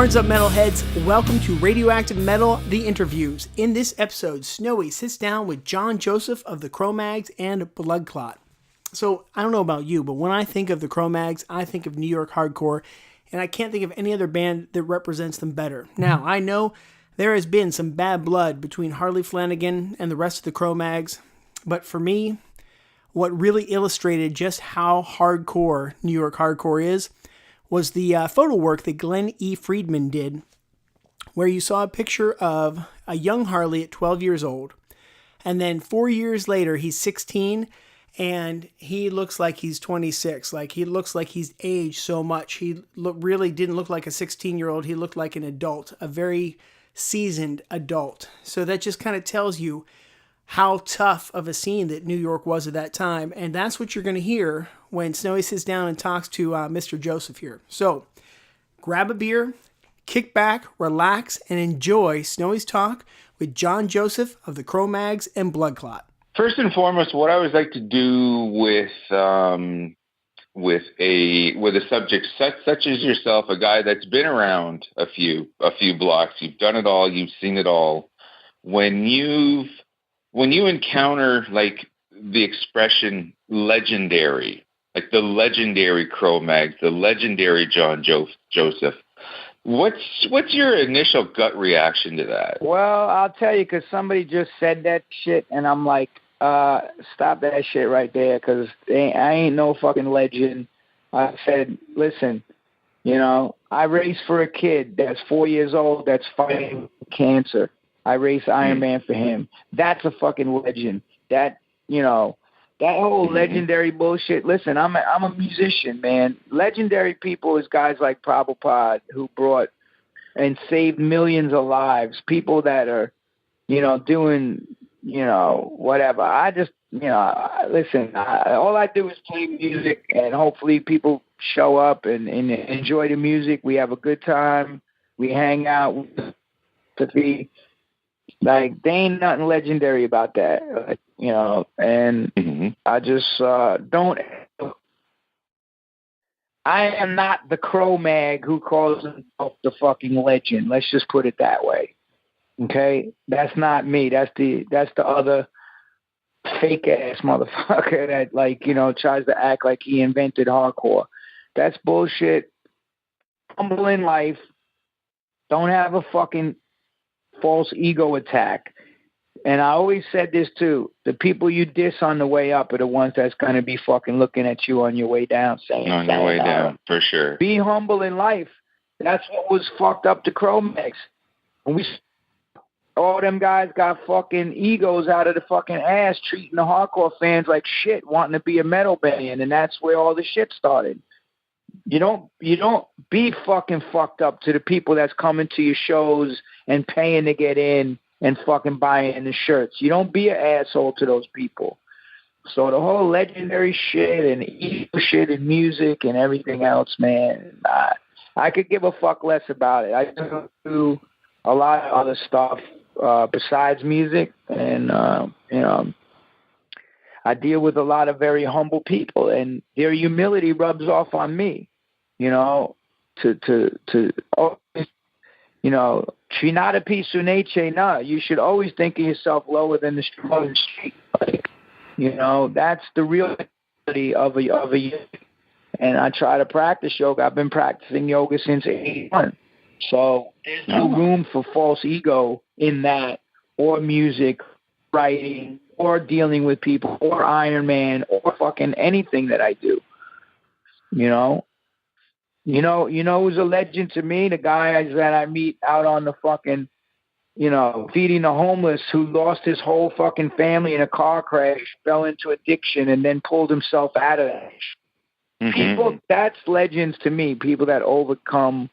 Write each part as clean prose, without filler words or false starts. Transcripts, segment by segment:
Horns up, metalheads. Welcome to Radioactive Metal, the interviews. In this episode, Snowy sits down with John Joseph of the Cro-Mags and BLOODCLOT. So, I don't know about you, but when I think of the Cro-Mags, I think of New York hardcore, and I can't think of any other band that represents them better. Now, I know there has been some bad blood between Harley Flanagan and the rest of the Cro-Mags, but for me, what really illustrated just how hardcore New York hardcore is was the photo work that Glenn E. Friedman did, where you saw a picture of a young Harley at 12 years old, and then 4 years later, he's 16, and he looks like he's 26. Like, he looks like he's aged so much. He really didn't look like a 16-year-old. He looked like an adult, a very seasoned adult. So that just kind of tells you how tough of a scene that New York was at that time, and that's what you're going to hear when Snowy sits down and talks to Mr. Joseph here. So, grab a beer, kick back, relax, and enjoy Snowy's talk with John Joseph of the Cro-Mags and BLOODCLOT. First and foremost, what I always like to do with a subject such as yourself, a guy that's been around a few blocks, you've done it all, you've seen it all. When you encounter like the expression legendary, like the legendary Cro-Mags, the legendary John Joseph, what's your initial gut reaction to that? Well, I'll tell you, because somebody just said that shit, and I'm like, stop that shit right there, because I ain't no fucking legend. I said, listen, I race for a kid that's 4 years old that's fighting cancer. I race Iron Man for him. That's a fucking legend. That whole legendary bullshit. Listen, I'm a musician, man. Legendary people is guys like Prabhupada who brought and saved millions of lives. People that are, doing, whatever. I just, listen, all I do is play music, and hopefully people show up and enjoy the music. We have a good time. We hang out. Like, they ain't nothing legendary about that, and I just don't. I am not the Cro-Mag who calls himself the fucking legend. Let's just put it that way. Okay? That's not me. That's the other fake ass motherfucker that, tries to act like he invented hardcore. That's bullshit. Humble in life. Don't have a fucking false ego attack. And I always said this too: the people you diss on the way up are the ones that's going to be fucking looking at you on your way down, saying on your way down, for sure. Be humble in life. That's what was fucked up to Cro-Mags. And all them guys got fucking egos out of the fucking ass, treating the hardcore fans like shit, wanting to be a metal band, and that's where all the shit started. You don't be fucking fucked up to the people that's coming to your shows and paying to get in and fucking buying the shirts. You don't be an asshole to those people. So the whole legendary shit and ego shit and music and everything else, man, I could give a fuck less about it. I do a lot of other stuff besides music, and I deal with a lot of very humble people, and their humility rubs off on me. Trinata Pisuneche, nah. You should always think of yourself lower than the street. That's the reality of a yoga. And I try to practice yoga. I've been practicing yoga since 81. So there's no room for false ego in that, or music, writing, or dealing with people, or Iron Man, or fucking anything that I do. Who's a legend to me? The guys that I meet out on the fucking, feeding the homeless, who lost his whole fucking family in a car crash, fell into addiction, and then pulled himself out of that. People, that's legends to me. People that overcome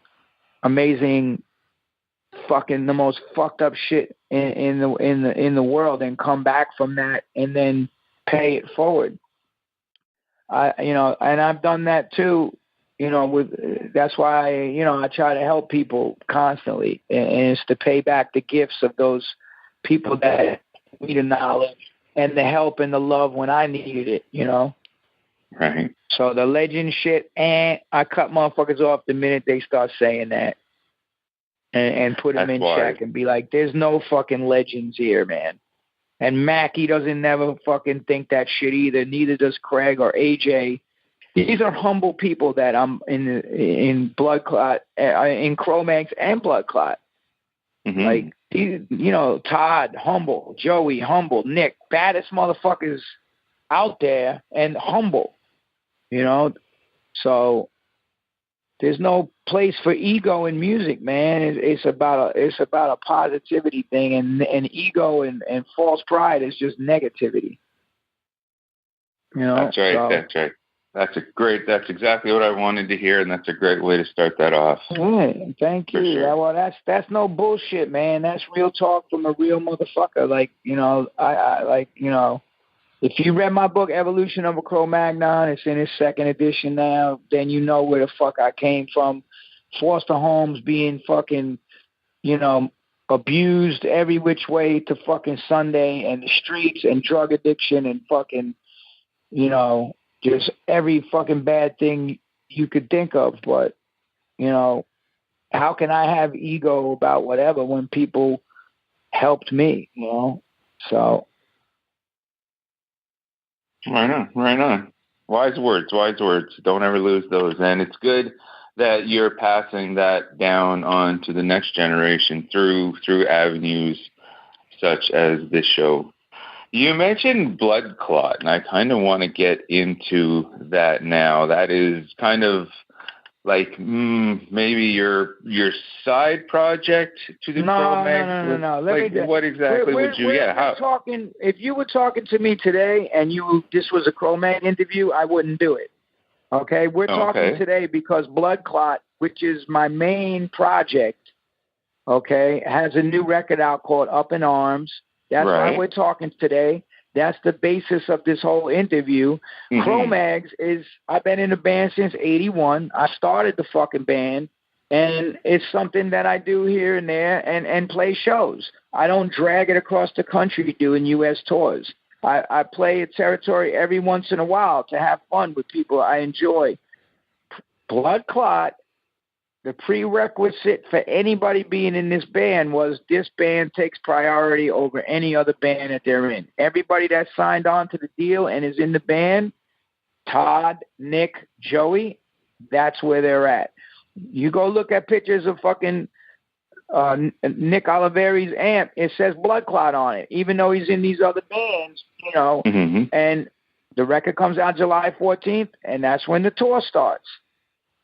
amazing, fucking the most fucked up shit in the world, and come back from that, and then pay it forward. And I've done that too. That's why, I try to help people constantly, and it's to pay back the gifts of those people that need the knowledge and the help and the love when I needed it, Right. So the legend shit, I cut motherfuckers off the minute they start saying that. and put him in check and be like, there's no fucking legends here, man. And Mackie doesn't never fucking think that shit either. Neither does Craig or AJ. These are humble people that I'm in BLOODCLOT, in Cro-Mags and BLOODCLOT. Mm-hmm. Like, you know, Todd, humble. Joey, humble. Nick, baddest motherfuckers out there and humble. You know? So there's no place for ego in music, man. It's about a positivity thing, and ego and false pride is just negativity. You know? That's right. So, that's right. That's exactly what I wanted to hear, and that's a great way to start that off. Right. Thank you. Sure. Well, that's no bullshit, man. That's real talk from a real motherfucker. Like, you know, I like, you know, if you read my book, Evolution of a Cro-Magnon, it's in its 2nd edition now, then you know where the fuck I came from. Foster homes being fucking, you know, abused every which way to fucking Sunday, and the streets and drug addiction and fucking, you know, just every fucking bad thing you could think of. But, you know, how can I have ego about whatever when people helped me, you know? So. Right on. Wise words. Don't ever lose those. And it's good that you're passing that down on to the next generation through avenues such as this show. You mentioned BLOODCLOT, and I kind of want to get into that now. That is kind of like maybe your side project to the Cro-Mags? No. What exactly would you? Talking. If you were talking to me today and this was a Cro-Mag interview, I wouldn't do it. Okay, we're talking today because BLOODCLOT, which is my main project, okay, has a new record out called Up in Arms. That's why we're talking today. That's the basis of this whole interview. Mm-hmm. Cro-Mags I've been in the band since 81. I started the fucking band, and it's something that I do here and there and play shows. I don't drag it across the country doing U.S. tours. I play a territory every once in a while to have fun with people I enjoy. BLOODCLOT, the prerequisite for anybody being in this band was this band takes priority over any other band that they're in. Everybody that signed on to the deal and is in the band, Todd, Nick, Joey, that's where they're at. You go look at pictures of fucking Nick Oliveri's amp, it says BLOODCLOT on it, even though he's in these other bands, you know, and the record comes out July 14th, and that's when the tour starts.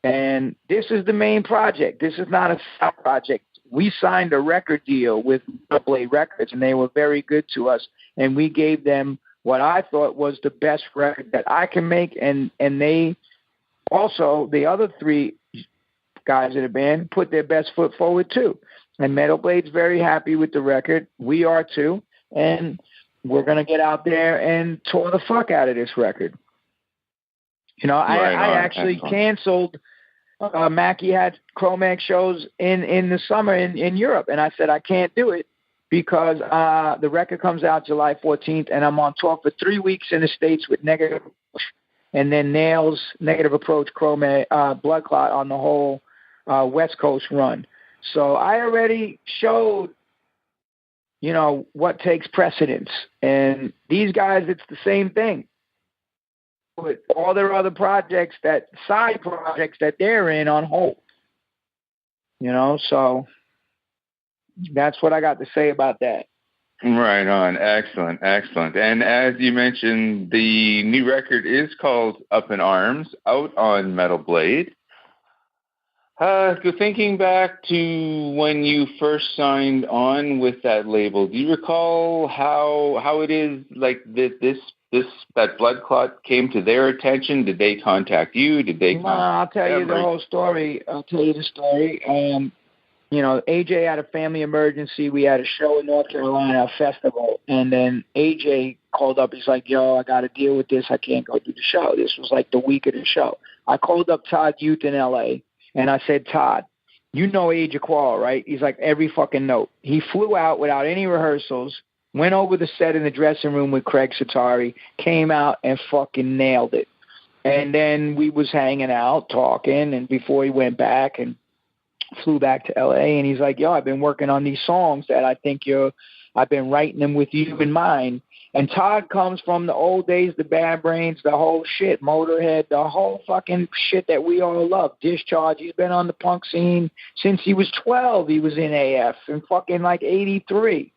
And this is the main project. This is not a side project. We signed a record deal with Bandmate Records, and they were very good to us. And we gave them what I thought was the best record that I can make. And they also, the other 3 guys in the band, put their best foot forward too. And Metal Blade's very happy with the record. We are too. And we're going to get out there and tour the fuck out of this record. You know, I actually canceled. Mackie had Cro-Mag shows in the summer in Europe, and I said I can't do it because the record comes out July 14th, and I'm on tour for 3 weeks in the States with Negative Approach, and then Nails, Negative Approach, Cro-Mag, BLOODCLOT on the whole West Coast run. So I already showed, you know, what takes precedence, and these guys, it's the same thing. With all their other side projects that they're in on hold. You know, so that's what I got to say about that. Right on. Excellent. And as you mentioned, the new record is called Up in Arms, out on Metal Blade. Thinking back to when you first signed on with that label, do you recall how it is like that BLOODCLOT came to their attention? Did they contact you? I'll tell you the whole story. I'll tell you the story. You know, AJ had a family emergency. We had a show in North Carolina, a festival, and then AJ called up. He's like, yo, I got to deal with this. I can't go do the show. This was like the week of the show. I called up Todd Youth in L.A., and I said, Todd, you know Age of Quarrel, right? He's like, every fucking note. He flew out without any rehearsals, went over the set in the dressing room with Craig Satari, came out and fucking nailed it. And then we was hanging out, talking, and before he went back, and flew back to LA, and he's like, yo, I've been working on these songs that I think I've been writing them with you in mind. And Todd comes from the old days, the Bad Brains, the whole shit, Motorhead, the whole fucking shit that we all love. Discharge. He's been on the punk scene since he was 12. He was in AF in fucking like 83.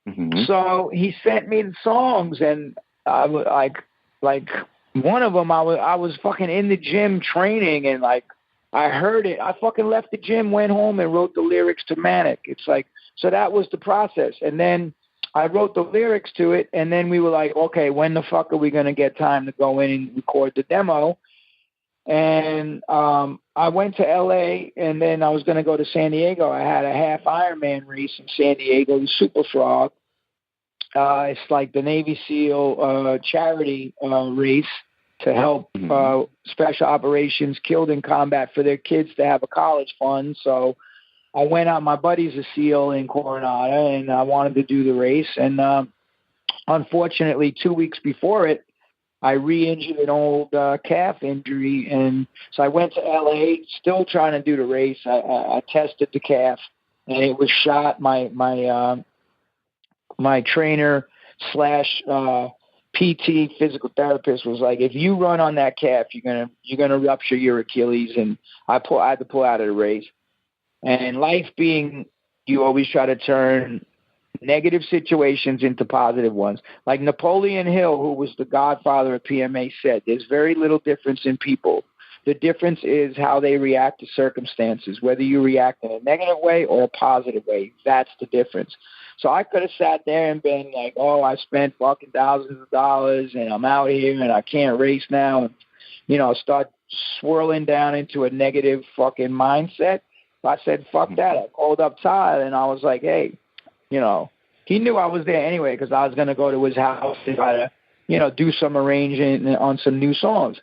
Mm-hmm. So he sent me the songs, and I was like one of them, I was fucking in the gym training, and like I heard it. I fucking left the gym, went home, and wrote the lyrics to Manic. It's like, so that was the process. And then I wrote the lyrics to it, and then we were like, okay, when the fuck are we going to get time to go in and record the demo? And I went to L.A., and then I was going to go to San Diego. I had a half Ironman race in San Diego, the Super Frog. It's like the Navy SEAL charity race to help special operations killed in combat for their kids to have a college fund. So I went out. My buddy's a SEAL in Coronado, and I wanted to do the race. And unfortunately, 2 weeks before it, I re-injured an old calf injury. And so I went to L.A., still trying to do the race. I tested the calf, and it was shot. My trainer / PT physical therapist was like, if you run on that calf, you're gonna rupture your Achilles. And I had to pull out of the race. And life being, you always try to turn negative situations into positive ones. Like Napoleon Hill, who was the godfather of PMA, said, there's very little difference in people. The difference is how they react to circumstances, whether you react in a negative way or a positive way. That's the difference. So I could have sat there and been like, oh, I spent fucking thousands of dollars and I'm out here and I can't race now. And, start swirling down into a negative fucking mindset. I said, fuck that. I called up Todd, and I was like, hey, he knew I was there anyway because I was going to go to his house to try to, do some arranging on some new songs.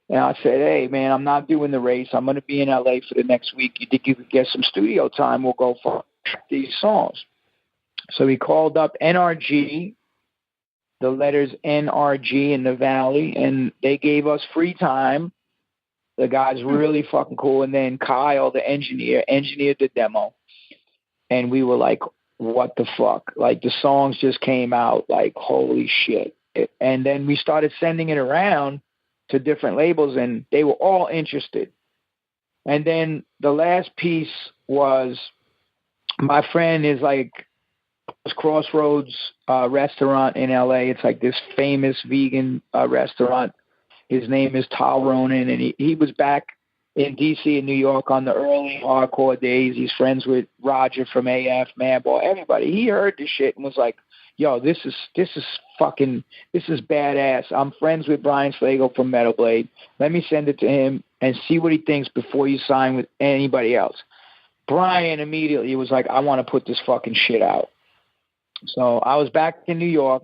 And I said, hey, man, I'm not doing the race. I'm going to be in L.A. for the next week. You think you could get some studio time? We'll go for these songs. So he called up NRG, the letters NRG in the Valley, and they gave us free time. The guy's really fucking cool. And then Kyle, the engineered the demo. And we were like, what the fuck? Like, the songs just came out like, holy shit. And then we started sending it around to different labels, and they were all interested. And then the last piece was, my friend is like, Crossroads restaurant in LA. It's like this famous vegan restaurant. His name is Tal Ronan, and he was back in DC and New York on the early hardcore days. He's friends with Roger from AF, Madball, everybody. He heard this shit and was like, yo, this is badass. I'm friends with Brian Slagle from Metal Blade. Let me send it to him and see what he thinks before you sign with anybody else. Brian immediately was like, I want to put this fucking shit out. So I was back in New York,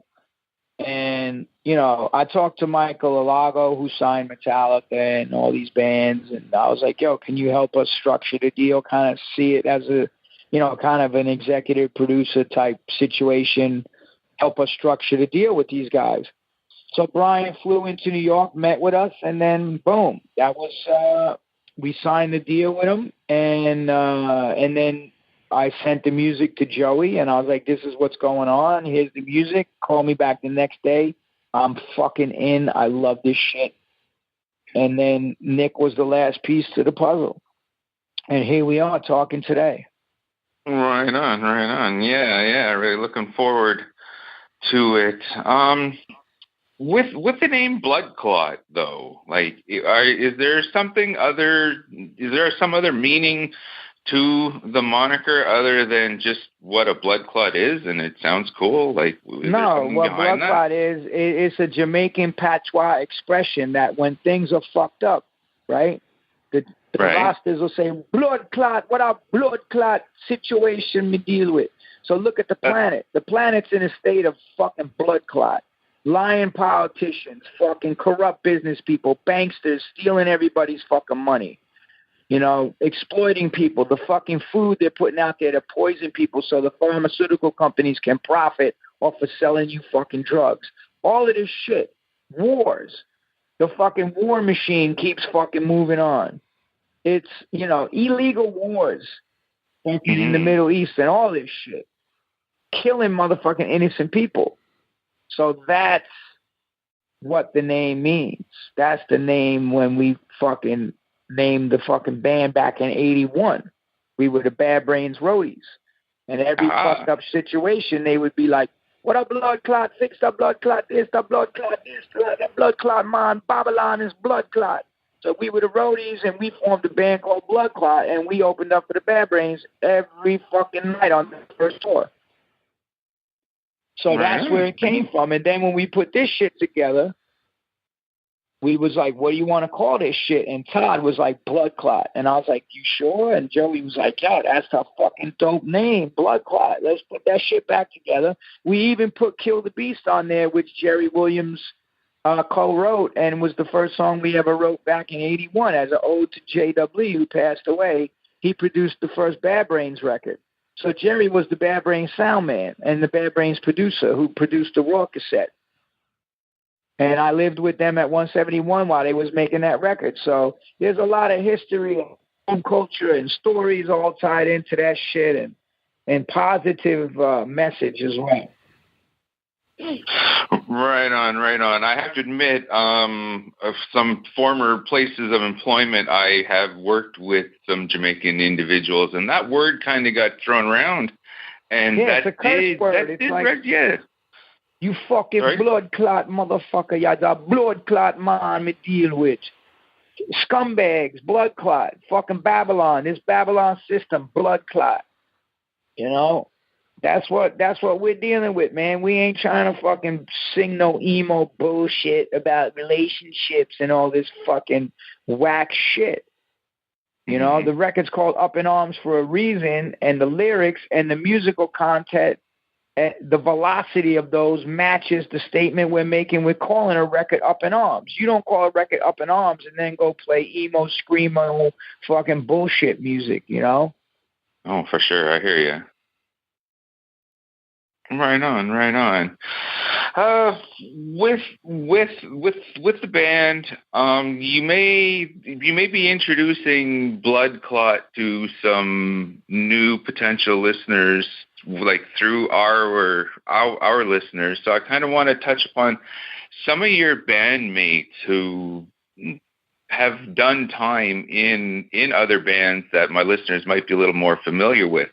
and, I talked to Michael Alago, who signed Metallica and all these bands, and I was like, yo, can you help us structure the deal, kind of see it as a, kind of an executive producer type situation, help us structure the deal with these guys. So Brian flew into New York, met with us, and then boom, that was, we signed the deal with him, and then I sent the music to Joey, and I was like, this is what's going on. Here's the music. Call me back the next day. I'm fucking in. I love this shit. And then Nick was the last piece to the puzzle. And here we are talking today. Right on. Yeah. Really looking forward to it. With the name BLOODCLOT, though, like, is there some other meaning to the moniker other than just what a blood clot is, and it sounds cool? Like, no, what blood clot is, it's a Jamaican patois expression that when things are fucked up, right? The Rastas will say, blood clot, what a blood clot situation we deal with. So look at the planet. The planet's in a state of fucking blood clot. Lying politicians, fucking corrupt business people, banksters stealing everybody's fucking money. Exploiting people, the fucking food they're putting out there to poison people so the pharmaceutical companies can profit off of selling you fucking drugs. All of this shit. Wars. The fucking war machine keeps fucking moving on. It's, illegal wars in the Middle East and all this shit. Killing motherfucking innocent people. So that's what the name means. That's the name when we fucking named the fucking band back in 81. We were the Bad Brains Roadies. And every fucked up situation, they would be like, what a blood clot, fix the blood clot, this, the blood clot, this, the blood clot, man, Babylon is blood clot. So we were the Roadies, and we formed a band called Blood Clot, and we opened up for the Bad Brains every fucking night on the first tour. So that's where it came from. And then when we put this shit together, we was like, what do you want to call this shit? And Todd was like, Blood Clot. And I was like, you sure? And Joey was like, yeah, that's a fucking dope name, Blood Clot. Let's put that shit back together. We even put Kill the Beast on there, which Jerry Williams co-wrote, and was the first song we ever wrote back in 81 as an ode to J.W., who passed away. He produced the first Bad Brains record. So Jerry was the Bad Brains sound man and the Bad Brains producer who produced the Raw cassette. And I lived with them at 171 while they was making that record. So there's a lot of history and culture and stories all tied into that shit, and positive message as well. Right on. I have to admit, of some former places of employment, I have worked with some Jamaican individuals, and that word kind of got thrown around. And it's a curse word. It's like, you fucking blood clot motherfucker. You're the blood clot man me deal with. Scumbags, blood clot. Fucking Babylon. This Babylon system, blood clot. That's what we're dealing with, man. We ain't trying to fucking sing no emo bullshit about relationships and all this fucking whack shit. The record's called Up in Arms for a reason, and the lyrics and the musical content, the velocity of those matches the statement we're making. We're calling a record Up in Arms. You don't call a record Up in Arms and then go play emo, screamo, fucking bullshit music, Oh, for sure. I hear you. Right on. With the band, you may be introducing Blood Clot to some new potential listeners, like through our listeners. So I kind of want to touch upon some of your bandmates who have done time in other bands that my listeners might be a little more familiar with,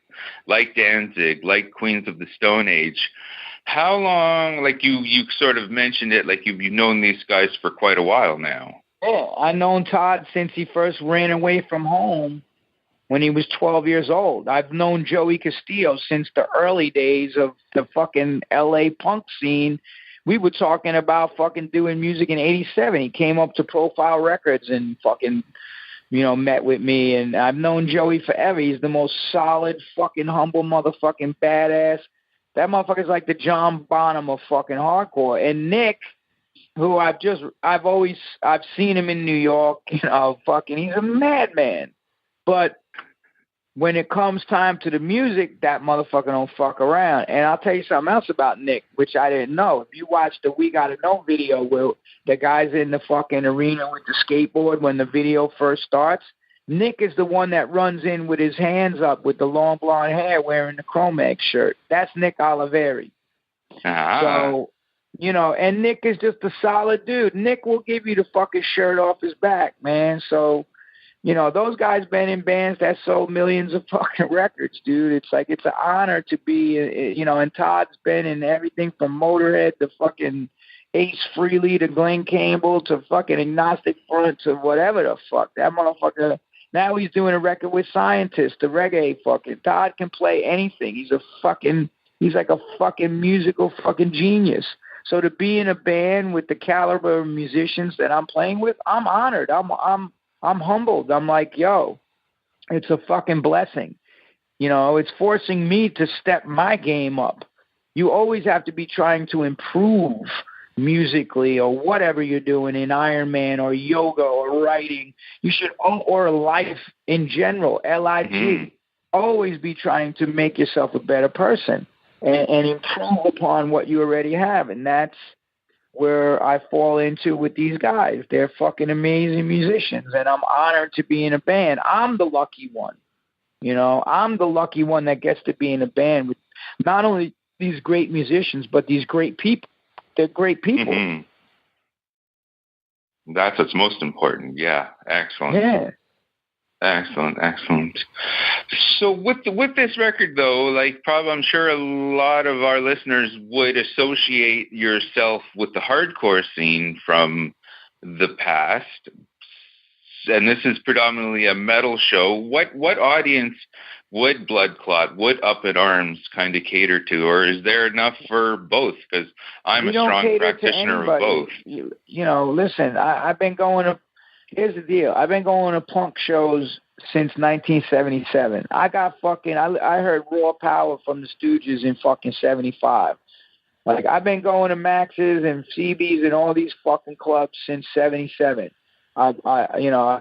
like Danzig, like Queens of the Stone Age. How long, like you sort of mentioned it, like you've known these guys for quite a while now? Yeah, I've known Todd since he first ran away from home when he was 12 years old. I've known Joey Castillo since the early days of the fucking L.A. punk scene. We were talking about fucking doing music in 87. He came up to Profile Records and fucking, met with me. And I've known Joey forever. He's the most solid, fucking humble motherfucking badass. That motherfucker's like the John Bonham of fucking hardcore. And Nick, who I've seen him in New York, fucking, he's a madman. But when it comes time to the music, that motherfucker don't fuck around. And I'll tell you something else about Nick, which I didn't know. If you watch the We Gotta Know video where the guy's in the fucking arena with the skateboard when the video first starts, Nick is the one that runs in with his hands up with the long blonde hair wearing the Cro-Mags shirt. That's Nick Oliveri. So, and Nick is just a solid dude. Nick will give you the fucking shirt off his back, man. So, those guys been in bands that sold millions of fucking records, dude. It's like, it's an honor to be, and Todd's been in everything from Motorhead to fucking Ace Frehley to Glenn Campbell to fucking Agnostic Front to whatever the fuck. That motherfucker, now he's doing a record with Scientists, the reggae fucking. Todd can play anything. He's like a fucking musical fucking genius. So to be in a band with the caliber of musicians that I'm playing with, I'm honored. I'm humbled. I'm like, yo, it's a fucking blessing. It's forcing me to step my game up. You always have to be trying to improve musically or whatever you're doing in Iron Man or yoga or writing. You should, or life in general, LIG. Mm-hmm. Always be trying to make yourself a better person and improve upon what you already have. And that's where I fall into with these guys. They're fucking amazing musicians, and I'm honored to be in a band. I'm the lucky one. You know, I'm the lucky one that gets to be in a band with not only these great musicians, but these great people. They're great people. Mm-hmm. That's what's most important. Yeah. Excellent. Yeah. Excellent. So with this record, though, like probably I'm sure a lot of our listeners would associate yourself with the hardcore scene from the past, and this is predominantly a metal show. What audience would BLOODCLOT, would Up in Arms kind of cater to, or is there enough for both? Because I'm a strong practitioner of both. You know, listen, I've been going to. Here's the deal. I've been going to punk shows since 1977. I heard Raw Power from the Stooges in fucking 75. Like, I've been going to Max's and CB's and all these fucking clubs since 77. I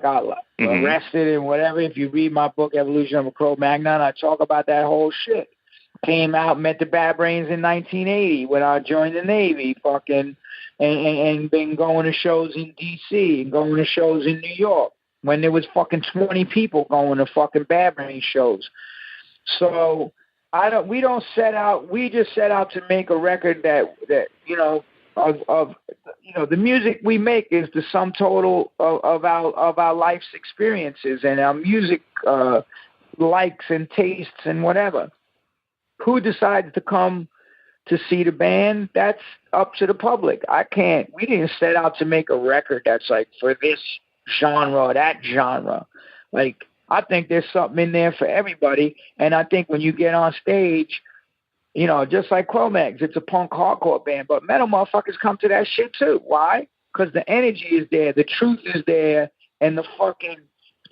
got arrested and whatever. If you read my book, Evolution of a Cro-Magnon, I talk about that whole shit. Came out, met the Bad Brains in 1980 when I joined the Navy, fucking, and been going to shows in D.C. and going to shows in New York when there was fucking 20 people going to fucking Bad Brains shows. So we don't set out. We just set out to make a record that the music we make is the sum total of our life's experiences and our music likes and tastes and whatever. Who decides to come to see the band? That's up to the public. We didn't set out to make a record that's like for this genre or that genre. Like, I think there's something in there for everybody. And I think when you get on stage, you know, just like Cro-Mags, it's a punk hardcore band, but metal motherfuckers come to that shit too. Why? Because the energy is there, the truth is there, and the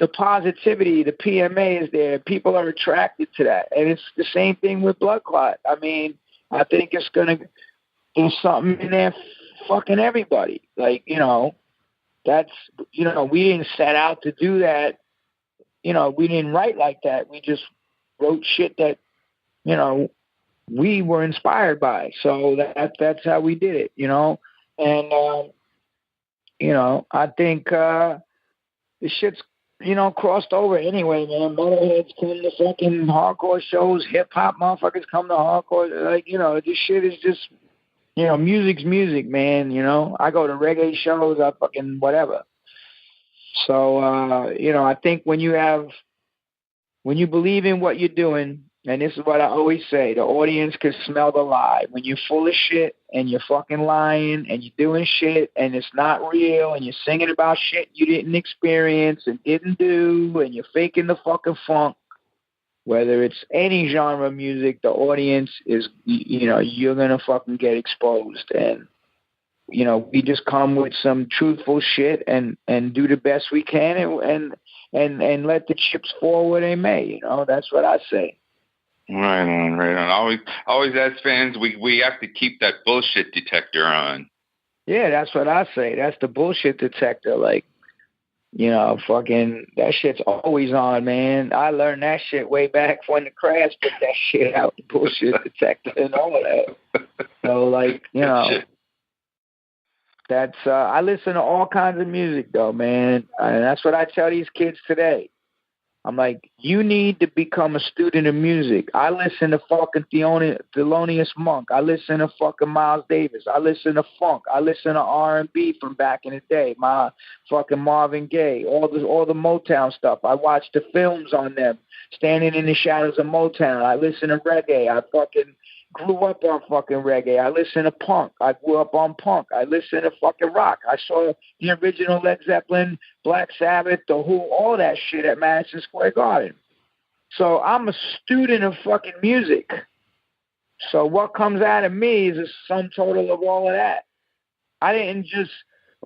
positivity, the PMA is there. People are attracted to that. And it's the same thing with BLOODCLOT. I mean, I think it's going to do something in there fucking everybody. Like, you know, we didn't set out to do that. You know, we didn't write like that. We just wrote shit that, you know, we were inspired by. So that's how we did it, you know. And, I think the shit's, crossed over anyway, man. Metalheads come to fucking hardcore shows. Hip-hop motherfuckers come to hardcore. Like, this shit is just, music's music, man, I go to reggae shows, I fucking whatever. So, I think when you believe in what you're doing, and this is what I always say, the audience can smell the lie. When you're full of shit and you're fucking lying and you're doing shit and it's not real and you're singing about shit you didn't experience and didn't do and you're faking the fucking funk, whether it's any genre of music, the audience is, you're going to fucking get exposed. And, we just come with some truthful shit and do the best we can and let the chips fall where they may. That's what I say. Right on. Always as fans, we have to keep that bullshit detector on. Yeah, that's what I say. That's the bullshit detector. Like, fucking that shit's always on, man. I learned that shit way back when the Crash put that shit out, the bullshit detector and all of that. So, like, that's I listen to all kinds of music, though, man. And that's what I tell these kids today. I'm like, you need to become a student of music. I listen to fucking Thelonious Monk. I listen to fucking Miles Davis. I listen to funk. I listen to R&B from back in the day. My fucking Marvin Gaye, all the Motown stuff. I watch the films on them. Standing in the Shadows of Motown. I listen to reggae. I fucking grew up on fucking reggae. I listen to punk. I grew up on punk. I listen to fucking rock. I saw the original Led Zeppelin, Black Sabbath, The Who, all that shit at Madison Square Garden. So I'm a student of fucking music. So what comes out of me is a sum total of all of that. I didn't just,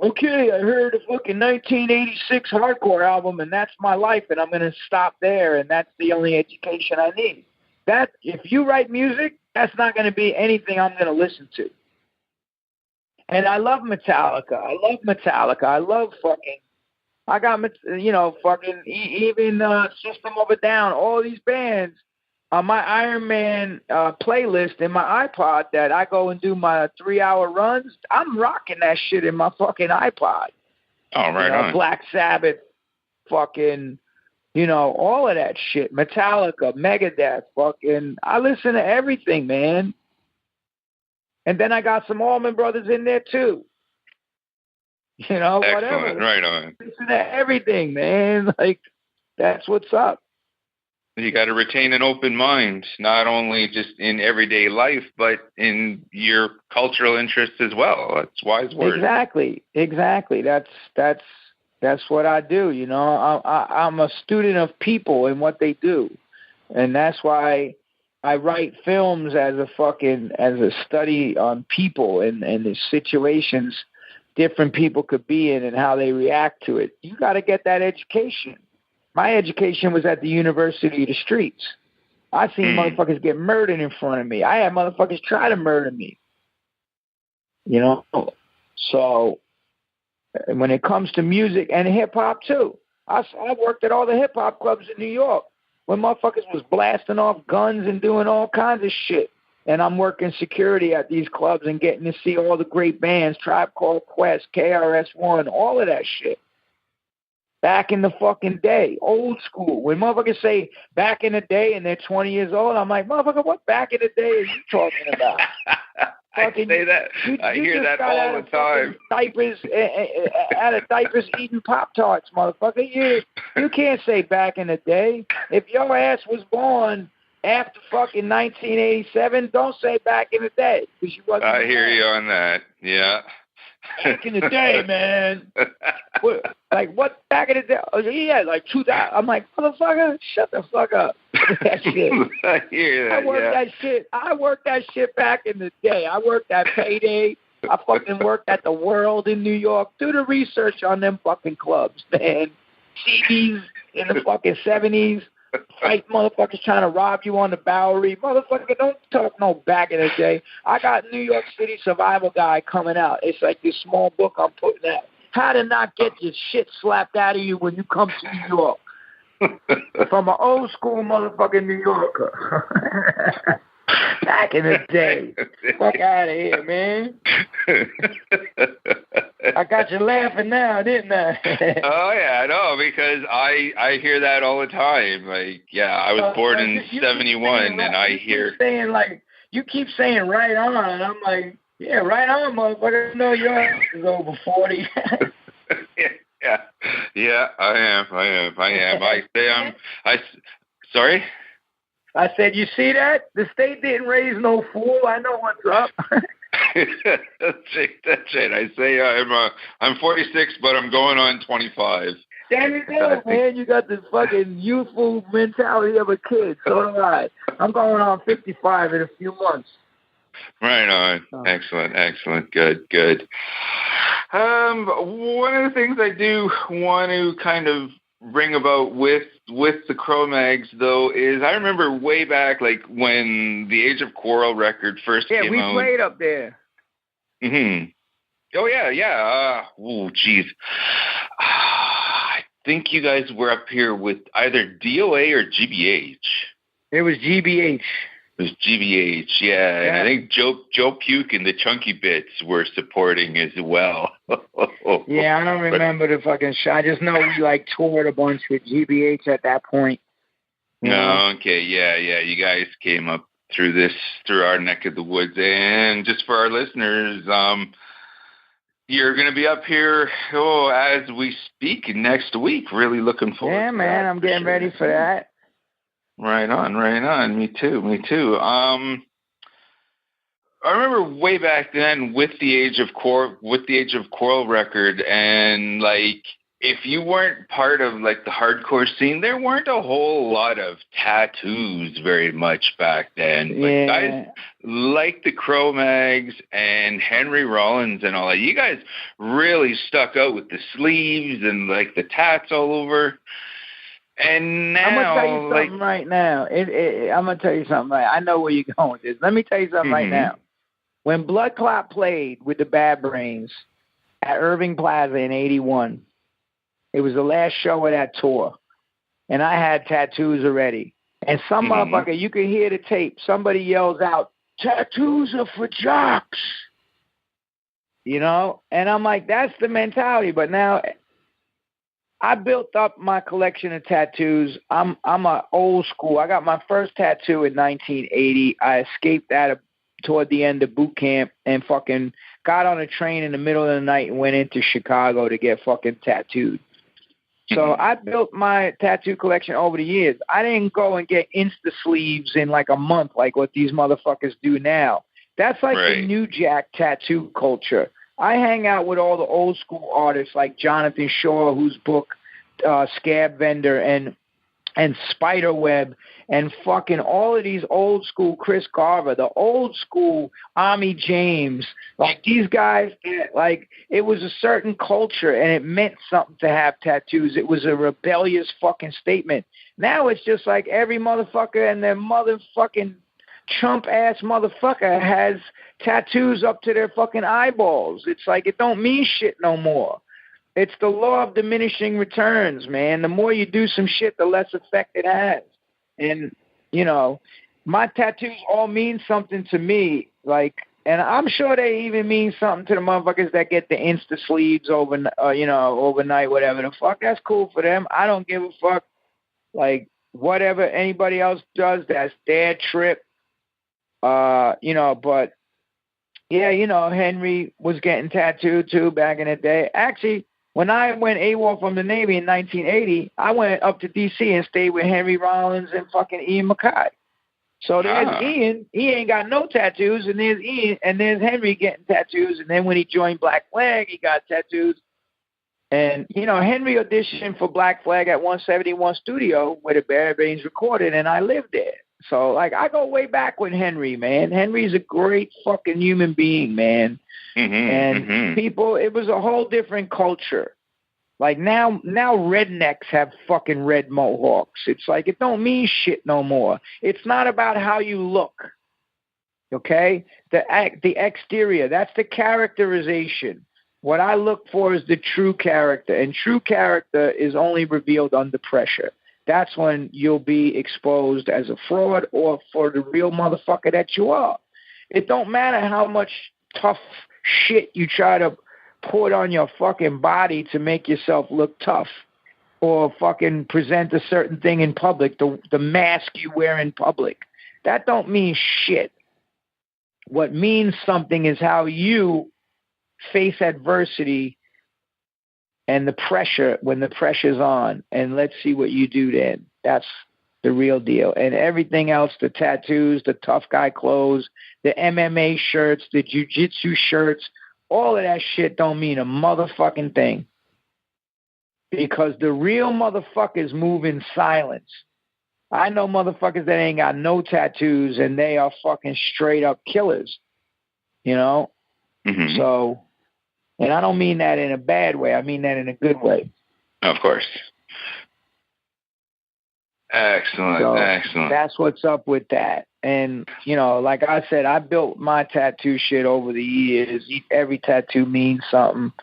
okay, I heard a fucking 1986 hardcore album and that's my life and I'm going to stop there and that's the only education I need. That, if you write music, that's not going to be anything I'm going to listen to. And I love Metallica. I got, fucking, even System of a Down, all these bands. on my Iron Man playlist in my iPod that I go and do my 3-hour runs, I'm rocking that shit in my fucking iPod. Oh, right on. Black Sabbath, fucking, all of that shit. Metallica, Megadeth, fucking. I listen to everything, man. And then I got some Allman Brothers in there too. Excellent. Whatever. Right on. Listen to everything, man. Like, that's what's up. You got to retain an open mind, not only just in everyday life, but in your cultural interests as well. That's wise word. Exactly. That's what I do. I'm a student of people and what they do, and that's why I write films as a study on people and the situations different people could be in and how they react to it. You got to get that education. My education was at the University of the Streets. I seen motherfuckers get murdered in front of me. I had motherfuckers try to murder me. So when it comes to music and hip-hop, too, I worked at all the hip-hop clubs in New York when motherfuckers was blasting off guns and doing all kinds of shit. And I'm working security at these clubs and getting to see all the great bands, Tribe Called Quest, KRS-One, all of that shit. Back in the fucking day, old school. When motherfuckers say back in the day and they're 20 years old, I'm like, motherfucker, what back in the day are you talking about? I say that. I hear that all the time. Diapers, out of diapers eating Pop-Tarts, motherfucker. You can't say back in the day. If your ass was born after fucking 1987, don't say back in the day. I hear you on that. Yeah. Back in the day, man. What back in the day? Oh, yeah, like 2000. I'm like, motherfucker, shut the fuck up. That shit. I hear that. I worked that shit back in the day. I worked at Payday. I fucking worked at the World in New York. Do the research on them fucking clubs, man. CDs in the fucking 70s. Fight motherfuckers trying to rob you on the Bowery. Motherfucker, don't talk no back in the day. I got New York City Survival Guide coming out. It's like this small book I'm putting out. How to not get your shit slapped out of you when you come to New York. From an old school motherfucking New Yorker. Back in the day. Fuck out of here, man. I got you laughing now, didn't I? Oh, yeah, I know, because I hear that all the time. Like, yeah, I was born in 71, and I hear... You keep saying right on, and I'm like, yeah, right on, motherfucker. No, your ass is over 40. Yeah, I am. Sorry? I said, you see that? The state didn't raise no fool. I know what's up. That's it. I say I'm 46, but I'm going on 25. There you go, man. You got this fucking youthful mentality of a kid. So do I. I'm going on 55 in a few months. Right on. Oh. Excellent. Good. One of the things I do want to kind of bring about with the Cro-Mags, though, is I remember way back, like, when the Age of Quarrel record first came out. Yeah, we played up there. Mm-hmm. Oh, yeah. Geez. I think you guys were up here with either DOA or GBH. It was GBH. It was GBH, yeah. And I think Joe Puke and the Chunky Bits were supporting as well. Yeah, I don't remember the fucking shot. I just know we toured a bunch with GBH at that point. No, okay, yeah. You guys came up through our neck of the woods. And just for our listeners, you're going to be up here as we speak next week. Really looking forward to that. Yeah, man, I'm getting ready for that. Right on. Me too. I remember way back then with the Age of Quarrel record, and if you weren't part of the hardcore scene, there weren't a whole lot of tattoos very much back then. But guys like the Cro-Mags and Henry Rollins and all that, you guys really stuck out with the sleeves and the tats all over. And now, I'm gonna tell you something right now. I'm gonna tell you something. I know where you're going with this. Let me tell you something right now. When BLOODCLOT played with the Bad Brains at Irving Plaza in '81, it was the last show of that tour, and I had tattoos already. And some motherfucker, you can hear the tape. Somebody yells out, "Tattoos are for jocks." You know? And I'm like, that's the mentality. But now I built up my collection of tattoos. I'm a old school. I got my first tattoo in 1980. I escaped that toward the end of boot camp and fucking got on a train in the middle of the night and went into Chicago to get fucking tattooed. So I built my tattoo collection over the years. I didn't go and get Insta sleeves in like a month like what these motherfuckers do now. That's like the new jack tattoo culture. I hang out with all the old school artists like Jonathan Shaw, whose book Scab Vendor and Spiderweb and fucking all of these old school Chris Carver, the old school Ami James, like these guys, like it was a certain culture and it meant something to have tattoos. It was a rebellious fucking statement. Now it's just like every motherfucker and their motherfucking chump ass motherfucker has tattoos up to their fucking eyeballs. It's like it don't mean shit no more. It's the law of diminishing returns, man. The more you do some shit, the less effect it has. And, you know, my tattoos all mean something to me. Like, and I'm sure they even mean something to the motherfuckers that get the Insta sleeves overnight, whatever the fuck. That's cool for them. I don't give a fuck. Like, whatever anybody else does, that's their trip. But yeah, you know, Henry was getting tattooed too back in the day. Actually, when I went AWOL from the Navy in 1980, I went up to D.C. and stayed with Henry Rollins and fucking Ian MacKay. So there's Ian. He ain't got no tattoos, and there's Ian, and there's Henry getting tattoos. And then when he joined Black Flag, he got tattoos. And, you know, Henry auditioned for Black Flag at 171 Studio where the Barry Brains recorded, and I lived there. So, like, I go way back with Henry, man. Henry's a great fucking human being, man. People, it was a whole different culture. Like, now rednecks have fucking red mohawks. It's like, it don't mean shit no more. It's not about how you look, okay? The exterior, that's the characterization. What I look for is the true character, and true character is only revealed under pressure. That's when you'll be exposed as a fraud or for the real motherfucker that you are. It don't matter how much tough shit you try to put on your fucking body to make yourself look tough or fucking present a certain thing in public, the mask you wear in public. That don't mean shit. What means something is how you face adversity and the pressure when the pressure's on, and let's see what you do then. That's the real deal. And everything else, the tattoos, the tough guy clothes, the MMA shirts, the jiu-jitsu shirts, all of that shit don't mean a motherfucking thing. Because the real motherfuckers move in silence. I know motherfuckers that ain't got no tattoos, and they are fucking straight up killers. You know? So... and I don't mean that in a bad way. I mean that in a good way. Of course. Excellent, so excellent. That's what's up with that. And, you know, like I said, I built my tattoo shit over the years. Every tattoo means something.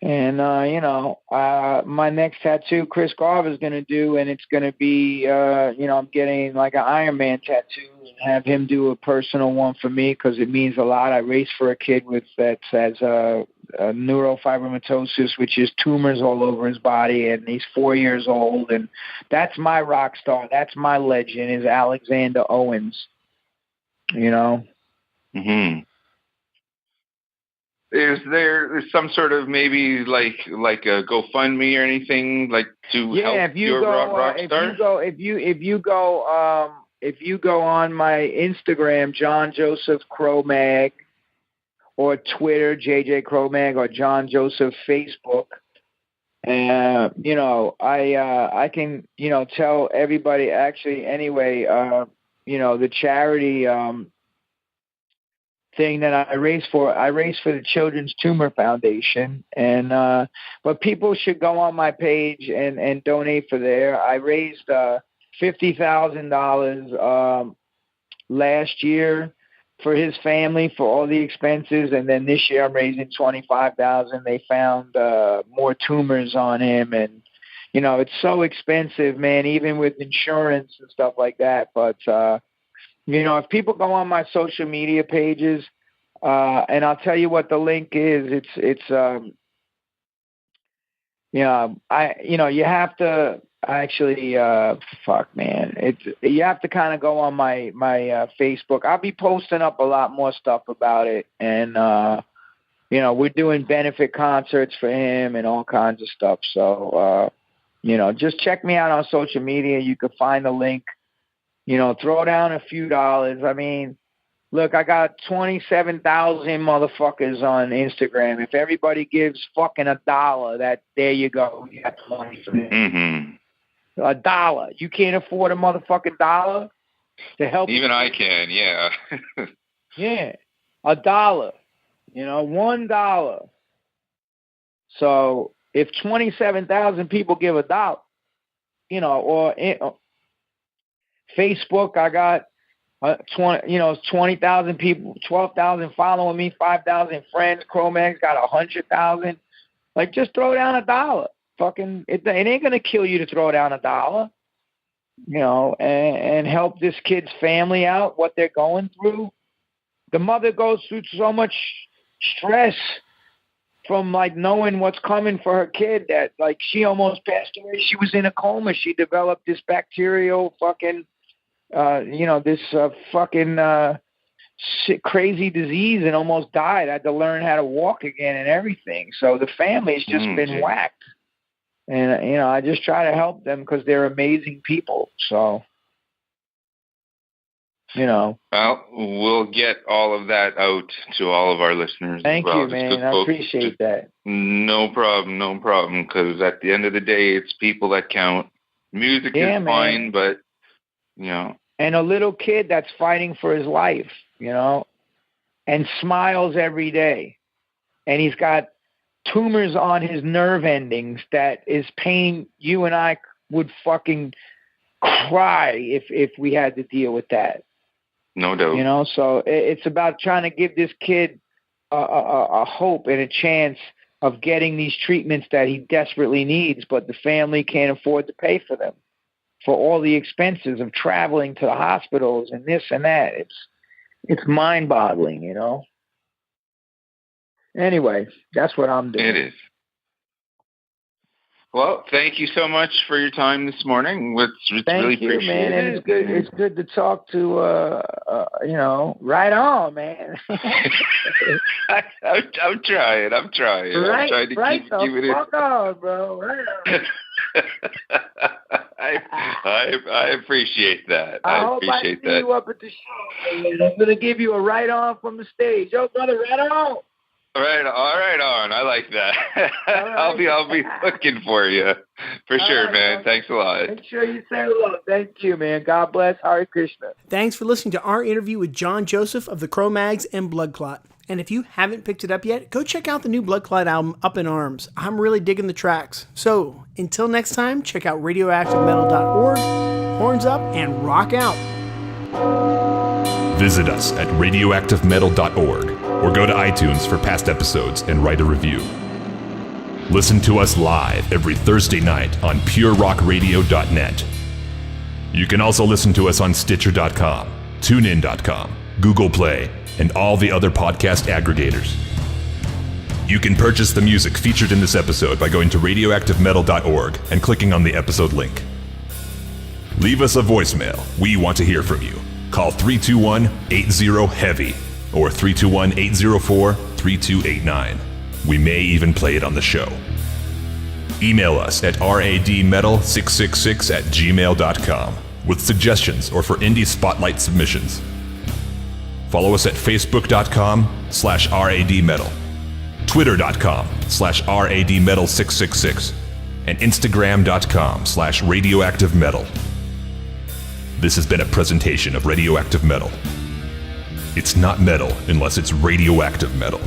And, my next tattoo, Chris Garver's going to do, and it's going to be, I'm getting like an Iron Man tattoo and have him do a personal one for me because it means a lot. I raced for a kid that has neurofibromatosis, which is tumors all over his body, and he's 4 years old. And that's my rock star. That's my legend is Alexander Owens, you know? Is there some sort of maybe like a GoFundMe or anything like to help your rock star? If you go on my Instagram, John Joseph Cro-Mag, or Twitter, JJ Cro-Mag, or John Joseph Facebook, I can tell everybody actually anyway. The charity thing that I race for the Children's Tumor Foundation, and but people should go on my page and donate for there. I raised $50,000 last year for his family for all the expenses, and then this year I'm raising $25,000. They found more tumors on him, and it's so expensive, man, even with insurance and stuff like that. But, if people go on my social media pages, and I'll tell you what the link is, you have to actually, you have to kind of go on my Facebook. I'll be posting up a lot more stuff about it. And, we're doing benefit concerts for him and all kinds of stuff. So, just check me out on social media. You can find the link, throw down a few dollars. I mean, look, I got 27,000 motherfuckers on Instagram. If everybody gives fucking $1, there you go. You got the money for me. Mm-hmm. $1. You can't afford a motherfucking dollar to help. Even I can, yeah. Yeah, $1. $1. So if 27,000 people give $1, or Facebook, I got 20,000 people, 12,000 following me, 5,000 friends. Cro-Mags got 100,000. Like, just throw down $1. Fucking, it ain't gonna kill you to throw down $1. And help this kid's family out, what they're going through. The mother goes through so much stress from like knowing what's coming for her kid that like she almost passed away. She was in a coma. She developed this bacterial fucking, crazy disease and almost died. Had to learn how to walk again and everything. So the family's just been whacked. And, I just try to help them because they're amazing people. So, Well, we'll get all of that out to all of our listeners. Thank you, man. I appreciate that. No problem. Because at the end of the day, it's people that count. Music is fine, but, And a little kid that's fighting for his life, and smiles every day. And he's got tumors on his nerve endings that is pain. You and I would fucking cry if we had to deal with that. No doubt. So it's about trying to give this kid a hope and a chance of getting these treatments that he desperately needs, but the family can't afford to pay for them, for all the expenses of traveling to the hospitals and this and that. It's mind-boggling, Anyway, that's what I'm doing. It is. Well, thank you so much for your time this morning. Thank you, man. And it's good to talk to, right on, man. I'm trying. I'm trying to keep it in. Fuck on, bro. Right on. I appreciate that. I hope I see you up at the show, man. I'm going to give you a right on from the stage. Yo, brother, right on. Right on. I like that. Right. I'll be looking for you for sure, man. Thanks a lot. Make sure you say hello. Thank you, man. God bless. Hare Krishna. Thanks for listening to our interview with John Joseph of the Cro-Mags and BLOODCLOT. And if you haven't picked it up yet, go check out the new BLOODCLOT album, Up in Arms. I'm really digging the tracks. So until next time, check out RadioActiveMetal.org. Horns up and rock out. Visit us at RadioActiveMetal.org or go to iTunes for past episodes and write a review. Listen to us live every Thursday night on PureRockRadio.net. You can also listen to us on Stitcher.com, TuneIn.com, Google Play, and all the other podcast aggregators. You can purchase the music featured in this episode by going to RadioActiveMetal.org and clicking on the episode link. Leave us a voicemail. We want to hear from you. Call 321-80-HEAVY or 321-804-3289. We may even play it on the show. Email us at radmetal666@gmail.com with suggestions or for indie spotlight submissions. Follow us at facebook.com/radmetal, twitter.com/radmetal666, and instagram.com/radioactivemetal. This has been a presentation of Radioactive Metal. It's not metal unless it's radioactive metal.